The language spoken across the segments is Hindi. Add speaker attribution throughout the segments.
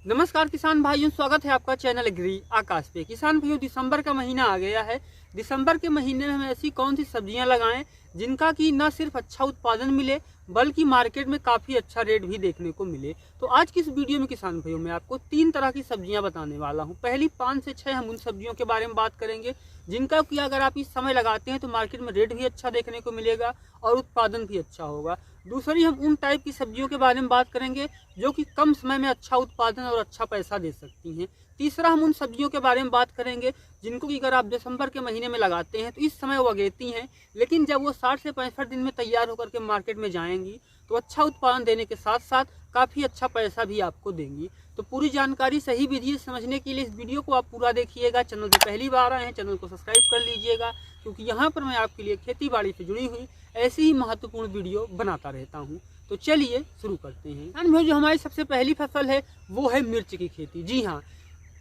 Speaker 1: नमस्कार किसान भाइयों, स्वागत है आपका चैनल एग्री आकाश पे। किसान भाइयों, दिसंबर का महीना आ गया है। दिसंबर के महीने में हम ऐसी कौन सी सब्जियां लगाएं जिनका कि न सिर्फ अच्छा उत्पादन मिले बल्कि मार्केट में काफ़ी अच्छा रेट भी देखने को मिले। तो आज की इस वीडियो में किसान भाइयों मैं आपको 3 तरह की सब्जियां बताने वाला हूं। पहली 5 से 6 हम उन सब्जियों के बारे में बात करेंगे जिनका कि अगर आप इस समय लगाते हैं तो मार्केट में रेट भी अच्छा देखने को मिलेगा और उत्पादन भी अच्छा होगा। दूसरी हम उन टाइप की सब्जियों के बारे में बात करेंगे जो कि कम समय में अच्छा उत्पादन और अच्छा पैसा दे सकती हैं। तीसरा हम उन सब्जियों के बारे में बात करेंगे जिनको कि अगर आप दिसंबर के महीने में लगाते हैं तो इस समय वो अगेती हैं, लेकिन जब वो 60 से 65 दिन में तैयार होकर के मार्केट में जाएंगी तो अच्छा उत्पादन देने के साथ साथ काफ़ी अच्छा पैसा भी आपको देंगी। तो पूरी जानकारी सही विधि समझने के लिए इस वीडियो को आप पूरा देखिएगा। चैनल पर पहली बार आए हैं, चैनल को सब्सक्राइब कर लीजिएगा, क्योंकि यहाँ पर मैं आपके लिए खेती बाड़ी से जुड़ी हुई ऐसी ही महत्वपूर्ण वीडियो बनाता रहता हूँ। तो चलिए शुरू करते हैं। जो हमारी सबसे पहली फसल है वो है मिर्च की खेती। जी हाँ,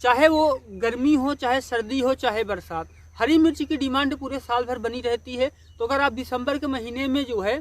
Speaker 1: चाहे वो गर्मी हो, चाहे सर्दी हो, चाहे बरसात, हरी मिर्च की डिमांड पूरे साल भर बनी रहती है। तो अगर आप दिसंबर के महीने में जो है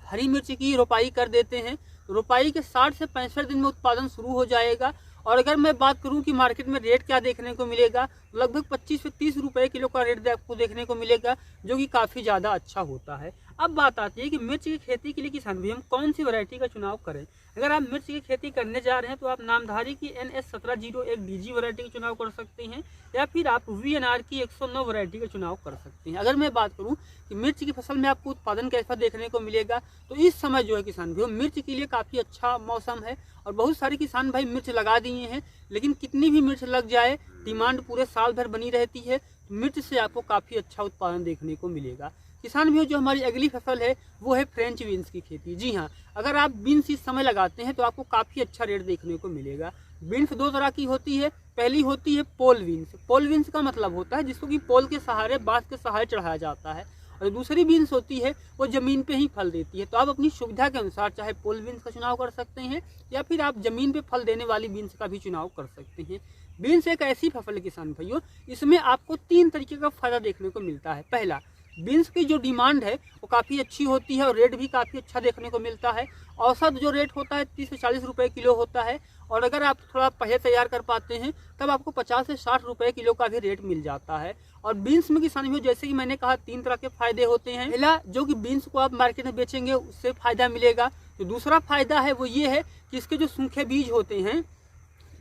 Speaker 1: हरी मिर्च की रोपाई कर देते हैं तो रोपाई के 60 से 65 दिन में उत्पादन शुरू हो जाएगा। और अगर मैं बात करूं कि मार्केट में रेट क्या देखने को मिलेगा, लगभग 25 से 30 रुपए किलो का रेट आपको देखने को मिलेगा, जो कि काफ़ी ज़्यादा अच्छा होता है। अब बात आती है कि मिर्च की खेती के लिए किसान भी हम कौन सी वैरायटी का चुनाव करें। अगर आप मिर्च की खेती करने जा रहे हैं तो आप नामधारी की NS 1701 DG वैरायटी का चुनाव कर सकते हैं, या फिर आप VNR की 109 वैरायटी का चुनाव कर सकते हैं। अगर मैं बात करूं कि मिर्च की फसल में आपको उत्पादन कैसा देखने को मिलेगा, तो इस समय जो है किसान भाई मिर्च के लिए काफ़ी अच्छा मौसम है और बहुत सारे किसान भाई मिर्च लगा दिए हैं। लेकिन कितनी भी मिर्च लग जाए, डिमांड पूरे साल भर बनी रहती है। मिर्च से आपको काफ़ी अच्छा उत्पादन देखने को मिलेगा। किसान भाइयों, जो हमारी अगली फसल है वो है फ्रेंच बीन्स की खेती। जी हाँ, अगर आप बीन्स इस समय लगाते हैं तो आपको काफ़ी अच्छा रेट देखने को मिलेगा। बीन्स 2 तरह की होती है। पहली होती है पोल बीन्स। पोल बीन्स का मतलब होता है जिसको कि पोल के सहारे, बांस के सहारे चढ़ाया जाता है। और दूसरी बीन्स होती है वो ज़मीन पे ही फल देती है। तो आप अपनी सुविधा के अनुसार चाहे पोल बीन्स का चुनाव कर सकते हैं या फिर आप ज़मीन पे फल देने वाली बीन्स का भी चुनाव कर सकते हैं। बीन्स एक ऐसी फसल है किसान भाइयों, इसमें आपको 3 तरीके का फ़ायदा देखने को मिलता है। पहला, बीन्स की जो डिमांड है वो काफ़ी अच्छी होती है और रेट भी काफ़ी अच्छा देखने को मिलता है। औसत जो रेट होता है 30 से 40 रुपये किलो होता है, और अगर आप थोड़ा पहले तैयार कर पाते हैं तब आपको 50 से 60 रुपये किलो का भी रेट मिल जाता है। और बीन्स में किसान भाइयों, जैसे कि मैंने कहा, 3 तरह के फायदे होते हैं। पहला, जो कि बीन्स को आप मार्केट में बेचेंगे उससे फ़ायदा मिलेगा। जो दूसरा फ़ायदा है वो ये है कि इसके जो सूखे बीज होते हैं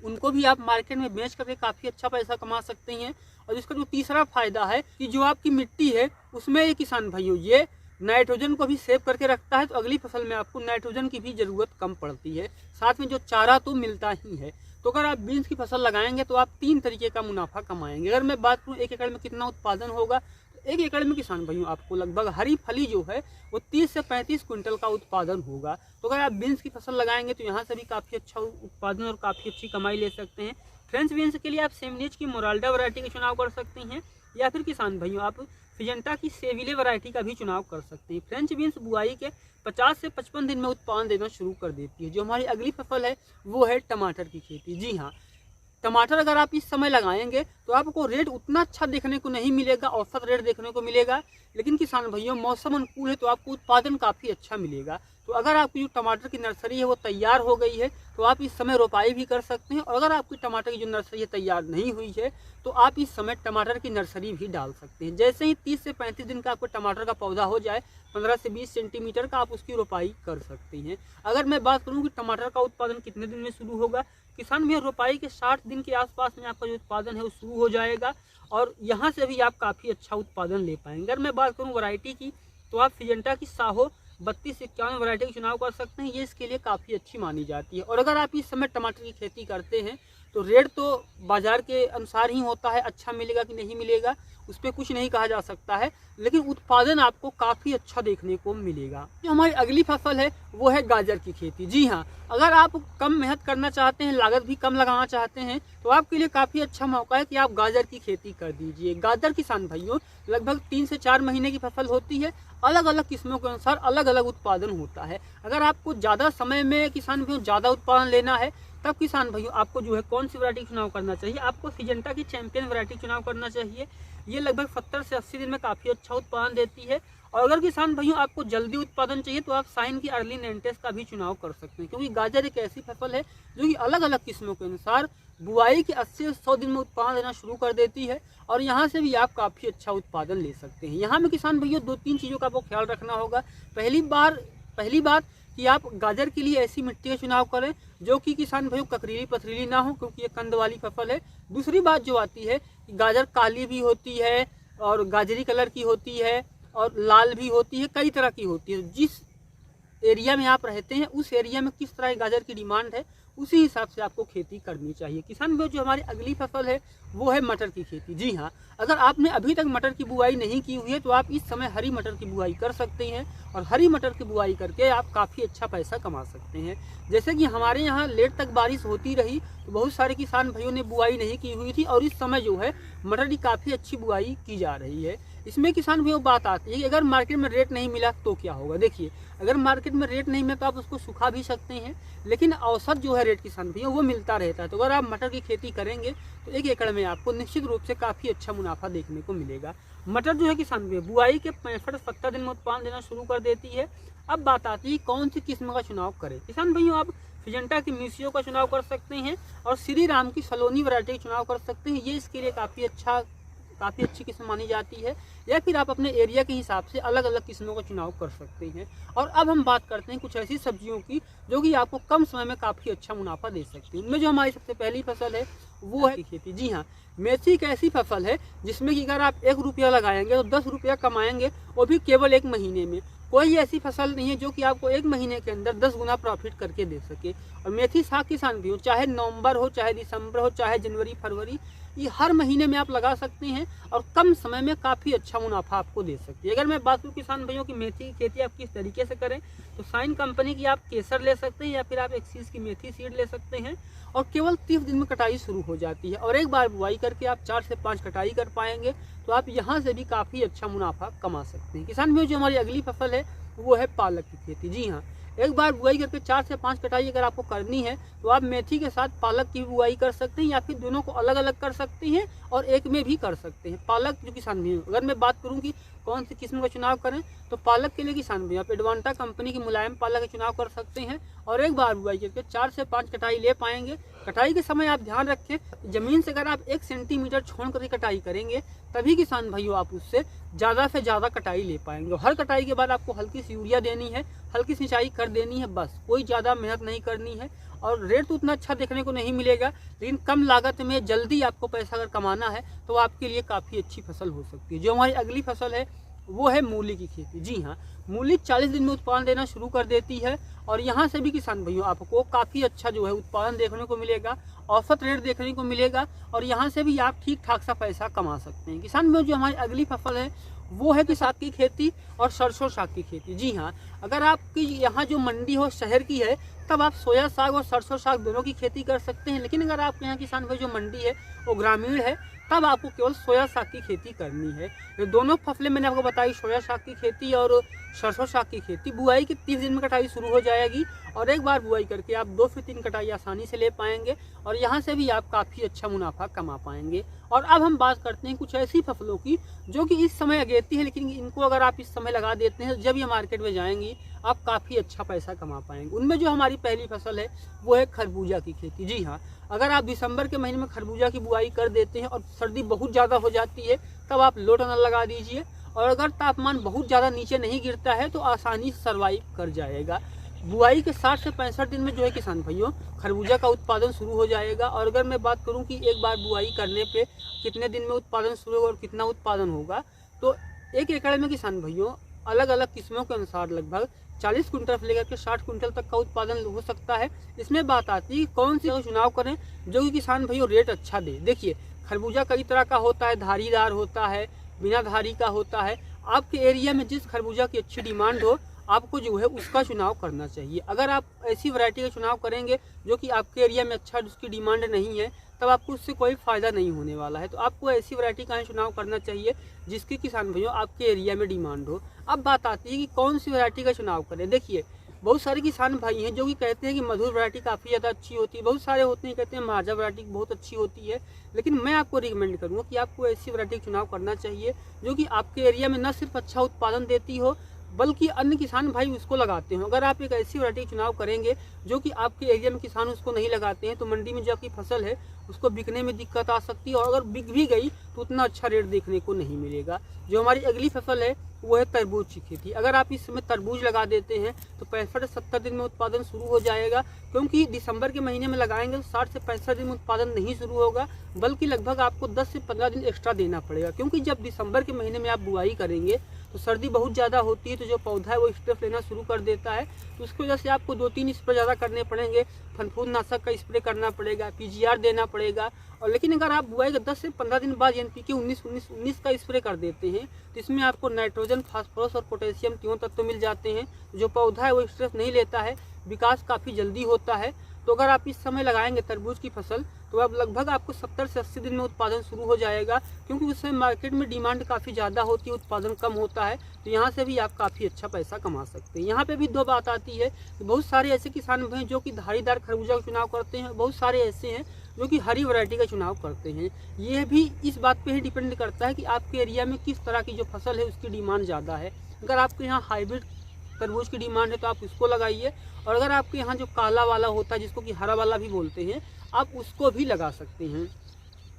Speaker 1: उनको भी आप मार्केट में बेच करके काफ़ी अच्छा पैसा कमा सकते हैं। और इसका जो तीसरा फायदा है कि जो आपकी मिट्टी है उसमें ये किसान भाइयों ये नाइट्रोजन को भी सेव करके रखता है। तो अगली फसल में आपको नाइट्रोजन की भी ज़रूरत कम पड़ती है, साथ में जो चारा तो मिलता ही है। तो अगर आप बीन्स की फसल लगाएंगे तो आप 3 तरीके का मुनाफा कमाएंगे। अगर मैं बात करूँ 1 एकड़ में कितना उत्पादन होगा, तो 1 एकड़ में किसान भाइयों आपको लगभग हरी फली जो है वो 30 से 35 क्विंटल का उत्पादन होगा। तो अगर आप बीन्स की फसल लगाएंगे तो यहाँ से भी काफ़ी अच्छा उत्पादन और काफ़ी अच्छी कमाई ले सकते हैं। फ्रेंच बीन्स के लिए आप सेमनेज की मोराल्डा वैरायटी का चुनाव कर सकते हैं, या फिर किसान भाइयों आप फिजेंटा की सेविले वैरायटी का भी चुनाव कर सकते हैं। फ्रेंच बीन्स बुआई के 50 से 55 दिन में उत्पादन देना शुरू कर देती है। जो हमारी अगली फसल है वो है टमाटर की खेती। जी हाँ, टमाटर अगर आप इस समय लगाएंगे तो आपको रेट उतना अच्छा देखने को नहीं मिलेगा, औसत रेट देखने को मिलेगा। लेकिन किसान भाइयों मौसम अनुकूल है तो आपको उत्पादन काफ़ी अच्छा मिलेगा। तो अगर आपकी जो टमाटर की नर्सरी है वो तैयार हो गई है तो आप इस समय रोपाई भी कर सकते हैं। और अगर आपकी टमाटर की जो नर्सरी है तैयार नहीं हुई है तो आप इस समय टमाटर की नर्सरी भी डाल सकते हैं। जैसे ही 30 से 35 दिन का आपको टमाटर का पौधा हो जाए, 15 से 20 सेंटीमीटर का, आप उसकी रोपाई कर सकते हैं। अगर मैं बात करूँ कि टमाटर का उत्पादन कितने दिन में शुरू होगा, किसान भी रोपाई के 60 दिन के आसपास में आपका जो उत्पादन है वो शुरू हो जाएगा और यहाँ से भी आप काफ़ी अच्छा उत्पादन ले पाएंगे। अगर मैं बात करूँ वैरायटी की तो आप फिजेंटा की साहो 3251 वैरायटी का चुनाव कर सकते हैं। ये इसके लिए काफ़ी अच्छी मानी जाती है। और अगर आप इस समय टमाटर की खेती करते हैं तो रेट तो बाज़ार के अनुसार ही होता है, अच्छा मिलेगा कि नहीं मिलेगा उस पर कुछ नहीं कहा जा सकता है, लेकिन उत्पादन आपको काफ़ी अच्छा देखने को मिलेगा। जो हमारी अगली फसल है वो है गाजर की खेती। जी हाँ, अगर आप कम मेहनत करना चाहते हैं, लागत भी कम लगाना चाहते हैं तो आपके लिए काफ़ी अच्छा मौका है कि आप गाजर की खेती कर दीजिए। गाजर किसान भाइयों लगभग 3 से 4 महीने की फसल होती है, अलग अलग किस्मों के अनुसार अलग अलग उत्पादन होता है। अगर आपको ज़्यादा समय में किसान भाइयों ज़्यादा उत्पादन लेना है तब किसान भाइयों आपको जो है कौन सी वैरायटी चुनाव करना चाहिए, आपको सिजेंटा की चैंपियन वैरायटी चुनाव करना चाहिए। ये लगभग 70 से 80 दिन में काफ़ी अच्छा उत्पादन देती है और अगर किसान भाइयों आपको जल्दी उत्पादन चाहिए तो आप साइन की अर्ली नेंटेस का भी चुनाव कर सकते हैं, क्योंकि गाजर एक ऐसी फसल है जो कि अलग अलग किस्मों के अनुसार बुआई के 80 से 100 दिन में उत्पादन देना शुरू कर देती है और यहाँ से भी आप काफ़ी अच्छा उत्पादन ले सकते हैं। यहाँ में किसान भैया 2-3 चीज़ों का आपको ख्याल रखना होगा। पहली बात कि आप गाजर के लिए ऐसी मिट्टी का चुनाव करें जो कि किसान भाइयों ककरीली पथरीली ना हो, क्योंकि ये कंद वाली फसल है। दूसरी बात जो आती है कि गाजर काली भी होती है और गाजरी कलर की होती है और लाल भी होती है, कई तरह की होती है। जिस एरिया में आप रहते हैं उस एरिया में किस तरह गाजर की डिमांड है उसी हिसाब से आपको खेती करनी चाहिए। किसान भाइयों जो हमारी अगली फसल है वो है मटर की खेती। जी हाँ, अगर आपने अभी तक मटर की बुआई नहीं की हुई है तो आप इस समय हरी मटर की बुआई कर सकते हैं और हरी मटर की बुआई करके आप काफ़ी अच्छा पैसा कमा सकते हैं। जैसे कि हमारे यहाँ लेट तक बारिश होती रही तो बहुत सारे किसान भाइयों ने बुआई नहीं की हुई थी और इस समय जो है मटर की काफ़ी अच्छी बुआई की जा रही है। इसमें किसान भाइयों बात आती है कि अगर मार्केट में रेट नहीं मिला तो क्या होगा। देखिए, अगर मार्केट में रेट नहीं मिला तो आप उसको सुखा भी सकते हैं, लेकिन औसत जो है रेट किसान भैया वो मिलता रहता है। तो अगर आप मटर की खेती करेंगे तो 1 एकड़ में आपको निश्चित रूप से काफ़ी अच्छा मुनाफा देखने को मिलेगा। मटर जो है किसान भैया बुआई के 65-70 दिन में उत्पादन देना शुरू कर देती है। अब बात आती है कौन सी किस्म का चुनाव करें। किसान भैया आप फिजेंटा की मिसियो का चुनाव कर सकते हैं और श्री राम की सलोनी वैरायटी का चुनाव कर सकते हैं। ये इसके लिए काफ़ी अच्छी किस्म मानी जाती है। या फिर आप अपने एरिया के हिसाब से अलग अलग किस्मों का चुनाव कर सकते हैं। और अब हम बात करते हैं कुछ ऐसी सब्जियों की जो कि आपको कम समय में काफ़ी अच्छा मुनाफा दे सकती है। उनमें जो हमारी सबसे पहली फसल है वो है खेती। जी हाँ, मेथी एक ऐसी फसल है जिसमें कि अगर आप 1 रुपया लगाएंगे तो 10 रुपया कमाएंगे, वो भी केवल 1 महीने में। कोई ऐसी फसल नहीं है जो कि आपको 1 महीने के अंदर 10 गुना प्रॉफिट करके दे सके। और मेथी साग किसान भी हो, चाहे नवंबर हो, चाहे दिसंबर हो, चाहे जनवरी फरवरी, ये हर महीने में आप लगा सकते हैं और कम समय में काफ़ी अच्छा मुनाफा आपको दे सकती है। अगर मैं बात करूँ किसान भाइयों की मेथी की खेती आप किस तरीके से करें तो साइन कंपनी की आप केसर ले सकते हैं या फिर आप एक्सीस की मेथी सीड ले सकते हैं और केवल 30 दिन में कटाई शुरू हो जाती है और एक बार बुआई करके आप 4 से 5 कटाई कर पाएंगे तो आप यहाँ से भी काफ़ी अच्छा मुनाफा कमा सकते हैं। किसान भाइयों जो हमारी अगली फसल है वो है पालक की खेती। जी हाँ, एक बार बुआई करके 4 से 5 कटाई अगर आपको करनी है तो आप मेथी के साथ पालक की बुआई कर सकते हैं या फिर दोनों को अलग अलग कर सकते हैं और एक में भी कर सकते हैं। पालक जो किसान भी, अगर मैं बात करूं कि कौन सी किस्म का चुनाव करें तो पालक के लिए किसान भी आप एडवांटा कंपनी की मुलायम पालक का चुनाव कर सकते हैं और एक बार बुआई करके 4 से 5 कटाई ले पाएंगे। कटाई के समय आप ध्यान रखें, ज़मीन से अगर आप 1 सेंटीमीटर छोड़ करके कटाई करेंगे तभी किसान भाइयों आप उससे ज़्यादा से ज़्यादा कटाई ले पाएंगे। हर कटाई के बाद आपको हल्की सी यूरिया देनी है, हल्की सिंचाई कर देनी है, बस कोई ज़्यादा मेहनत नहीं करनी है। और रेट तो उतना अच्छा देखने को नहीं मिलेगा, लेकिन कम लागत में जल्दी आपको पैसा अगर कमाना है तो आपके लिए काफ़ी अच्छी फसल हो सकती है। जो हमारी अगली फसल है वो है मूली की खेती। जी हाँ, मूली 40 दिन में उत्पादन देना शुरू कर देती है और यहाँ से भी किसान भाइयों आपको काफ़ी अच्छा जो है उत्पादन देखने को मिलेगा, औसत रेट देखने को मिलेगा और यहाँ से भी आप ठीक ठाक सा पैसा कमा सकते हैं। किसान भाइयों जो हमारी अगली फसल है वो है कि साग की खेती और सरसों साग की खेती। जी हाँ, अगर आपकी यहाँ जो मंडी हो शहर की है तब आप सोया साग और सरसों साग दोनों की खेती कर सकते हैं, लेकिन अगर आपके यहाँ किसान भाई जो मंडी है वो ग्रामीण है तब आपको केवल सोया साग की खेती करनी है। ये दोनों फसलें मैंने आपको बताई, सोया साग की खेती और सरसों साग की खेती। बुआई के 30 दिन में कटाई शुरू हो जाएगी और एक बार बुआई करके आप 2 से 3 कटाई आसानी से ले पाएंगे और यहाँ से भी आप काफ़ी अच्छा मुनाफा कमा पाएंगे। और अब हम बात करते हैं कुछ ऐसी फसलों की जो कि इस समय अगेती है, लेकिन इनको अगर आप इस समय लगा देते हैं जब ये मार्केट में जाएंगी आप काफ़ी अच्छा पैसा कमा पाएंगे। उनमें जो हमारी पहली फसल है वो है खरबूजा की खेती। जी हाँ, अगर आप दिसंबर के महीने में खरबूजा की बुआई कर देते हैं और सर्दी बहुत ज़्यादा हो जाती है तब आप लो टनल लगा दीजिए और अगर तापमान बहुत ज़्यादा नीचे नहीं गिरता है तो आसानी से सर्वाइव कर जाएगा। बुआई के 60 से 65 दिन में जो है किसान भाइयों खरबूजा का उत्पादन शुरू हो जाएगा। और अगर मैं बात करूं कि एक बार बुआई करने पे कितने दिन में उत्पादन शुरू होगा और कितना उत्पादन होगा तो 1 एकड़ में किसान भाइयों अलग अलग किस्मों के अनुसार लगभग 40 कुंटल से लेकर के 60 कुंटल तक का उत्पादन हो सकता है। इसमें बात आती है कि कौन सी चुनाव करें जो कि किसान भाइयों रेट अच्छा दे। देखिए, खरबूजा कई तरह का होता है, धारीदार होता है, बिना धारी का होता है। आपके एरिया में जिस खरबूजा की अच्छी डिमांड हो आपको जो है उसका चुनाव करना चाहिए। अगर आप ऐसी वैरायटी का चुनाव करेंगे जो कि आपके एरिया में अच्छा उसकी डिमांड नहीं है तब आपको उससे कोई फ़ायदा नहीं होने वाला है। तो आपको ऐसी वैरायटी का चुनाव करना चाहिए जिसकी किसान भाइयों आपके एरिया में डिमांड हो। अब बात आती है कि कौन सी वैरायटी का चुनाव करें। देखिए, बहुत सारे किसान भाई हैं जो कि कहते हैं कि मधुर वैरायटी काफ़ी ज़्यादा अच्छी होती है, बहुत सारे होते हैं कहते हैं माजा वैरायटी बहुत अच्छी होती है। लेकिन मैं आपको रिकमेंड करूँगा कि आपको ऐसी वैरायटी का चुनाव करना चाहिए जो कि आपके एरिया में न सिर्फ अच्छा उत्पादन देती हो बल्कि अन्य किसान भाई उसको लगाते हो। अगर आप एक ऐसी वैरायटी का चुनाव करेंगे जो कि आपके एरिया में किसान उसको नहीं लगाते हैं तो मंडी में जो आपकी फसल है उसको बिकने में दिक्कत आ सकती है, और अगर बिक भी गई तो उतना अच्छा रेट देखने को नहीं मिलेगा। जो हमारी अगली फसल है वो है तरबूज की खेती। अगर आप इस समय तरबूज लगा देते हैं तो 65 से 70 दिन में उत्पादन शुरू हो जाएगा, क्योंकि दिसंबर के महीने में लगाएंगे तो 60 से 65 दिन में उत्पादन नहीं शुरू होगा, बल्कि लगभग आपको 10 से 15 दिन एक्स्ट्रा देना पड़ेगा। क्योंकि जब दिसंबर के महीने में आप बुआई करेंगे तो सर्दी बहुत ज़्यादा होती है, तो जो पौधा है वो स्ट्रेस लेना शुरू कर देता है, तो उसकी वजह से आपको 2-3 स्प्रे ज़्यादा करने पड़ेंगे। फनफूद नाशक का स्प्रे करना पड़ेगा, पीजीआर देना पड़ेगा। और लेकिन अगर आप बुआई के 10 से 15 दिन बाद NPK 19-19-19 का स्प्रे कर देते हैं तो इसमें आपको नाइट्रोजन, फास्फोरस और पोटेशियम तीनों तत्व मिल जाते हैं। जो पौधा है वो स्ट्रेस नहीं लेता है, विकास काफ़ी जल्दी होता है। तो अगर आप इस समय लगाएंगे तरबूज की फसल तो अब लगभग आपको 70 से 80 दिन में उत्पादन शुरू हो जाएगा, क्योंकि उस समय मार्केट में डिमांड काफ़ी ज़्यादा होती है, उत्पादन कम होता है। तो यहाँ से भी आप काफ़ी अच्छा पैसा कमा सकते हैं। यहाँ पे भी दो बात आती है कि बहुत सारे ऐसे किसान हैं जो कि धारीदार खरबूजा का चुनाव करते हैं, बहुत सारे ऐसे हैं जो कि हरी वैरायटी का चुनाव करते हैं। ये भी इस बात पे ही डिपेंड करता है कि आपके एरिया में किस तरह की जो फसल है उसकी डिमांड ज़्यादा है। अगर आपके यहाँ हाइब्रिड तरबूज की डिमांड है तो आप उसको लगाइए, और अगर आपके यहाँ जो काला वाला होता है जिसको कि हरा वाला भी बोलते हैं आप उसको भी लगा सकते हैं।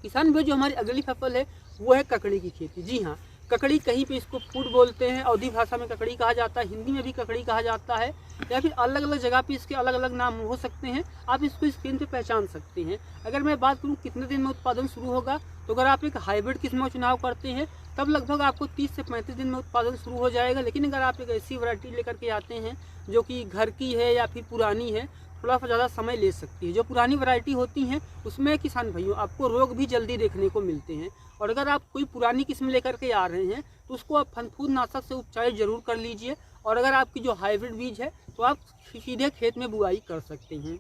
Speaker 1: किसान भाई जो हमारी अगली फसल है वो है ककड़ी की खेती। जी हाँ, ककड़ी कहीं पे इसको फूड बोलते हैं, अवधी भाषा में ककड़ी कहा जाता है, हिंदी में भी ककड़ी कहा जाता है, या फिर अलग अलग जगह पे इसके अलग अलग नाम हो सकते हैं। आप इसको स्क्रीन पे पहचान सकते हैं। अगर मैं बात करूँ कितने दिन में उत्पादन शुरू होगा, तो अगर आप एक हाइब्रिड किस्म का चुनाव करते हैं तब लगभग आपको 30 से 35 दिन में उत्पादन शुरू हो जाएगा। लेकिन अगर आप एक ऐसी वैरायटी लेकर के आते हैं जो कि घर की है या फिर पुरानी है, थोड़ा सा ज़्यादा समय ले सकती है। जो पुरानी वैरायटी होती हैं उसमें किसान भाइयों आपको रोग भी जल्दी देखने को मिलते हैं, और अगर आप कोई पुरानी किस्म लेकर के आ रहे हैं तो उसको आप फनफूद नाशक से उपचार जरूर कर लीजिए। और अगर आपकी जो हाइब्रिड बीज है तो आप सीधे खेत में बुआई कर सकते हैं।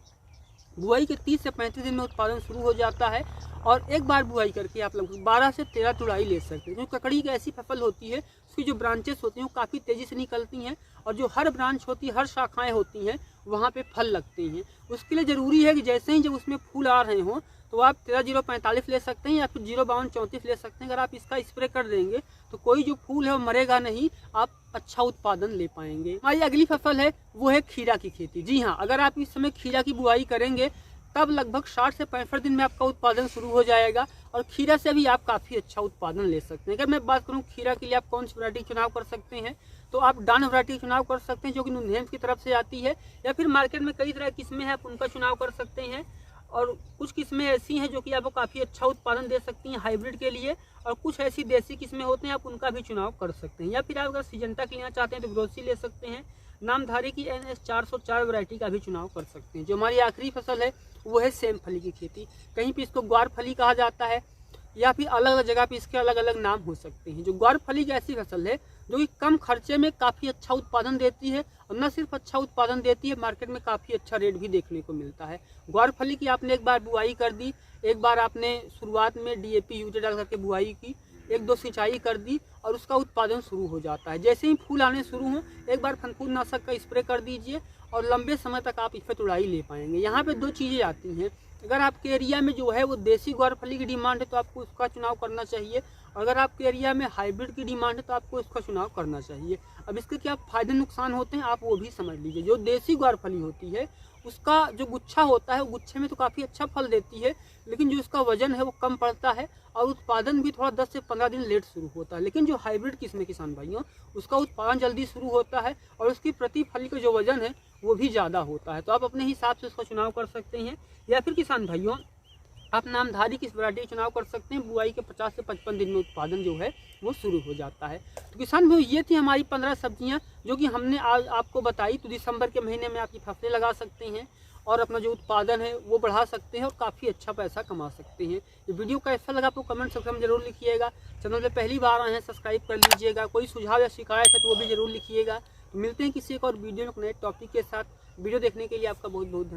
Speaker 1: बुआई के 30 से 35 दिन में उत्पादन शुरू हो जाता है, और एक बार बुआई करके आप लगभग 12 से 13 तुड़ाई ले सकते हैं। क्योंकि ककड़ी की ऐसी फसल होती है उसकी जो ब्रांचेस होती हैं वो काफ़ी तेज़ी से निकलती हैं, और जो हर ब्रांच होती है, हर शाखाएं होती हैं, वहाँ पे फल लगते हैं। उसके लिए ज़रूरी है कि जैसे ही जब उसमें फूल आ रहे हों तो आप 13-0-45 ले सकते हैं या फिर 0-52-34 ले सकते हैं। अगर आप इसका स्प्रे कर देंगे तो कोई जो फूल है वो मरेगा नहीं, आप अच्छा उत्पादन ले पाएंगे। हमारी अगली फसल है वो है खीरा की खेती। जी हाँ, अगर आप इस समय खीरा की बुआई करेंगे तब लगभग 60 से 65 दिन में आपका उत्पादन शुरू हो जाएगा, और खीरा से भी आप काफ़ी अच्छा उत्पादन ले सकते हैं। अगर मैं बात करूँ खीरा के लिए आप कौन सी वैरायटी चुनाव कर सकते हैं, तो आप डान वैरायटी चुनाव कर सकते हैं जो कि नुनहेम्स की तरफ से आती है, या फिर मार्केट में कई तरह की किस्में हैं आप उनका चुनाव कर सकते हैं। और कुछ किस्में ऐसी हैं जो कि आपको काफ़ी अच्छा उत्पादन दे सकती हैं हाइब्रिड के लिए, और कुछ ऐसी देसी किस्में होते हैं आप उनका भी चुनाव कर सकते हैं। या फिर आप अगर सिजेंटा के लेना चाहते हैं तो ग्रोसी ले सकते हैं। नामधारी की NS 404 वैरायटी का भी चुनाव कर सकते हैं। जो हमारी आखिरी फसल है वो है सेम फली की खेती। कहीं पे इसको ग्वार फली कहा जाता है, या फिर अलग अलग जगह पे इसके अलग अलग नाम हो सकते हैं। जो ग्वार फली की ऐसी फसल है जो कि कम खर्चे में काफ़ी अच्छा उत्पादन देती है, और न सिर्फ अच्छा उत्पादन देती है, मार्केट में काफ़ी अच्छा रेट भी देखने को मिलता है। ग्वार फली की आपने एक बार बुआई कर दी, एक बार आपने शुरुआत में DAP यूरिया डाल करके बुआई की, 1-2 सिंचाई कर दी और उसका उत्पादन शुरू हो जाता है। जैसे ही फूल आने शुरू हों एक बार फनफूद नाशक का स्प्रे कर दीजिए, और लंबे समय तक आप इस पर तुड़ाई ले पाएंगे। यहाँ पे 2 चीज़ें आती हैं। अगर आपके एरिया में जो है वो देसी ग्वारफली की डिमांड है तो आपको उसका चुनाव करना चाहिए, और अगर आपके एरिया में हाइब्रिड की डिमांड है तो आपको इसका चुनाव करना चाहिए। अब इसके क्या फ़ायदे नुकसान होते हैं आप वो भी समझ लीजिए। जो देसी ग्वारफली होती है उसका जो गुच्छा होता है वो गुच्छे में तो काफ़ी अच्छा फल देती है, लेकिन जो उसका वजन है वो कम पड़ता है, और उत्पादन भी थोड़ा 10 से 15 दिन लेट शुरू होता है। लेकिन जो हाइब्रिड किस्म किसान भाइयों उसका उत्पादन जल्दी शुरू होता है, और उसकी प्रति फली का जो वजन है वो भी ज़्यादा होता है। तो आप अपने हिसाब से उसका चुनाव कर सकते हैं। या फिर किसान भाइयों आप नामधारी की वैरायटी चुनाव कर सकते हैं। बुआई के 50 से 55 दिन में उत्पादन जो है वो शुरू हो जाता है। तो किसान भाइयों ये थी हमारी 15 सब्जियां जो कि हमने आज आपको बताई। तो दिसंबर के महीने में आपकी फसलें लगा सकते हैं और अपना जो उत्पादन है वो बढ़ा सकते हैं और काफ़ी अच्छा पैसा कमा सकते हैं। ये वीडियो कैसा लगा आपको कमेंट सेक्शन में जरूर लिखिएगा। चैनल पर पहली बार आए हैं सब्सक्राइब कर लीजिएगा। कोई सुझाव या शिकायत है तो वो भी जरूर लिखिएगा। तो मिलते हैं किसी एक और वीडियो में नए टॉपिक के साथ। वीडियो देखने के लिए आपका बहुत बहुत धन्यवाद।